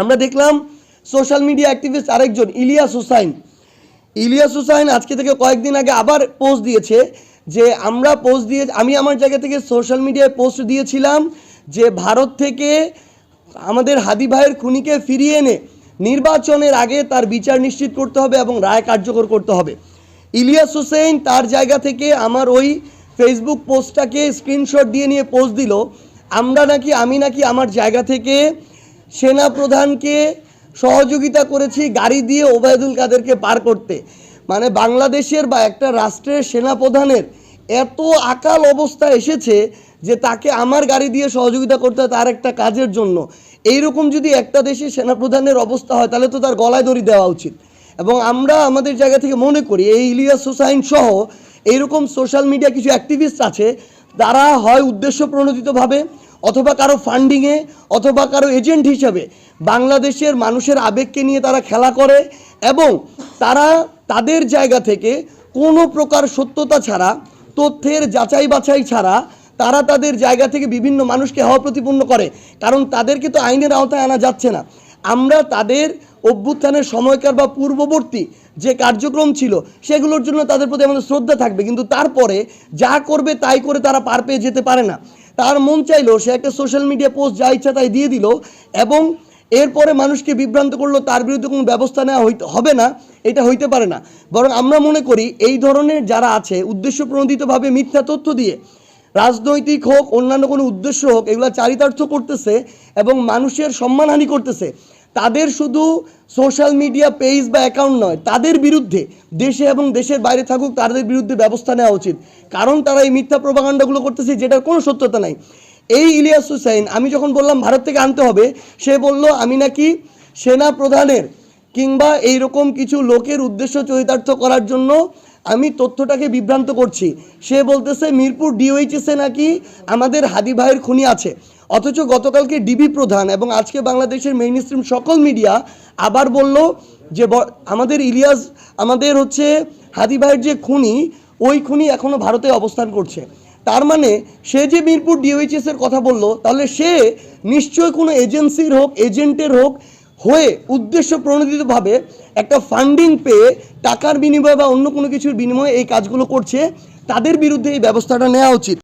আমরা দেখলাম social media activist আরেকজন ইলিয়াস হুসাইন আজকে থেকে কয়েকদিন আগে আবার পোস্ট দিয়েছে যে আমি আমার জায়গা থেকে সোশ্যাল মিডিয়ায় পোস্ট দিয়েছিলাম যে ভারত থেকে আমাদের হাদি ভাইয়ের খুনিকে ফিরিয়ে এনে নির্বাচনের আগে তার বিচার নিশ্চিত করতে হবে এবং রায় কার্যকর করতে হবে। ইলিয়াস হুসেইন তার জায়গা থেকে আমার ওই ফেসবুক পোস্টটাকে স্ক্রিনশট দিয়ে নিয়ে পোস্ট দিল, আমি নাকি আমার জায়গা থেকে সেনা প্রধানকে সহযোগিতা করেছি গাড়ি দিয়ে ওবায়দুল কাদেরকে পার করতে। মানে বাংলাদেশের বা একটা রাষ্ট্রের সেনাপ্রধানের এত আকাল অবস্থা এসেছে যে তাকে আমার গাড়ি দিয়ে সহযোগিতা করতে হয় তার একটা কাজের জন্য। এইরকম যদি একটা দেশের সেনাপ্রধানের অবস্থা হয় তাহলে তো তার গলায় দড়ি দেওয়া উচিত। এবং আমরা আমাদের জায়গা থেকে মনে করি এই ইলিয়াস হুসাইন সহ এইরকম সোশ্যাল মিডিয়া কিছু অ্যাক্টিভিস্ট আছে, তারা হয় উদ্দেশ্য প্রণোদিতভাবে অথবা কারো ফান্ডিংয়ে অথবা কারো এজেন্ট হিসেবে বাংলাদেশের মানুষের আবেগকে নিয়ে তারা খেলা করে এবং তারা তাদের জায়গা থেকে কোনো প্রকার সত্যতা ছাড়া, তথ্যের যাচাই বাছাই ছাড়া তারা তাদের জায়গা থেকে বিভিন্ন মানুষকে হওয়া প্রতিপন্ন করে। কারণ তাদেরকে তো আইনের আওতায় আনা যাচ্ছে না। আমরা তাদের অভ্যুত্থানের সময়কার বা পূর্ববর্তী যে কার্যক্রম ছিল সেগুলোর জন্য তাদের প্রতি আমাদের শ্রদ্ধা থাকবে, কিন্তু তারপরে যা করবে তাই করে তারা পার পেয়ে যেতে পারে না। তার মন চাইলো সে একটা সোশ্যাল মিডিয়া পোস্ট যা ইচ্ছা তাই দিয়ে দিল এবং এরপরে মানুষকে বিভ্রান্ত করলো, তার বিরুদ্ধে কোনো ব্যবস্থা নেওয়া হবে না, এটা হইতে পারে না। বরং আমরা মনে করি এই ধরনের যারা আছে উদ্দেশ্য প্রণোদিতভাবে মিথ্যা তথ্য দিয়ে রাজনৈতিক হোক অন্যান্য কোনো উদ্দেশ্য হোক এগুলো চারিতার্থ করতেছে এবং মানুষের সম্মানহানি করতেছে, তাদের শুধু সোশ্যাল মিডিয়া পেজ বা অ্যাকাউন্ট নয়, তাদের বিরুদ্ধে দেশে এবং দেশের বাইরে থাকুক তাদের বিরুদ্ধে ব্যবস্থা নেওয়া উচিত। কারণ তারা এই মিথ্যা প্রপাগান্ডাগুলো করতেছে যেটার কোনো সত্যতা নাই। এই ইলিয়াস হুসাইন আমি যখন বললাম ভারত থেকে আনতে হবে, সে বলল আমি নাকি সেনা প্রধানের কিংবা এইরকম কিছু লোকের উদ্দেশ্য চরিতার্থ করার জন্য আমি তথ্যটাকে বিভ্রান্ত করছি। সে বলতেছে মিরপুর ডিওএইচএসে নাকি আমাদের হাদি ভাইয়ের খুনি আছে, অথচ গতকালকে ডিবি প্রধান এবং আজকে বাংলাদেশের মেইনস্ট্রিম সকল মিডিয়া আবার বলল যে আমাদের হাদি ভাইয়ের যে খুনি, ওই খুনি এখনও ভারতে অবস্থান করছে। তার মানে সে যে মিরপুর ডিওএইচএসের কথা বলল, তাহলে সে নিশ্চয়ই কোনো এজেন্সির হোক এজেন্টের হোক হয়ে উদ্দেশ্য প্রণোদিতভাবে একটা ফান্ডিং পেয়ে টাকার বিনিময়ে বা অন্য কোনো কিছুর বিনিময়ে এই কাজগুলো করছে। তাদের বিরুদ্ধে এই ব্যবস্থাটা নেওয়া উচিত।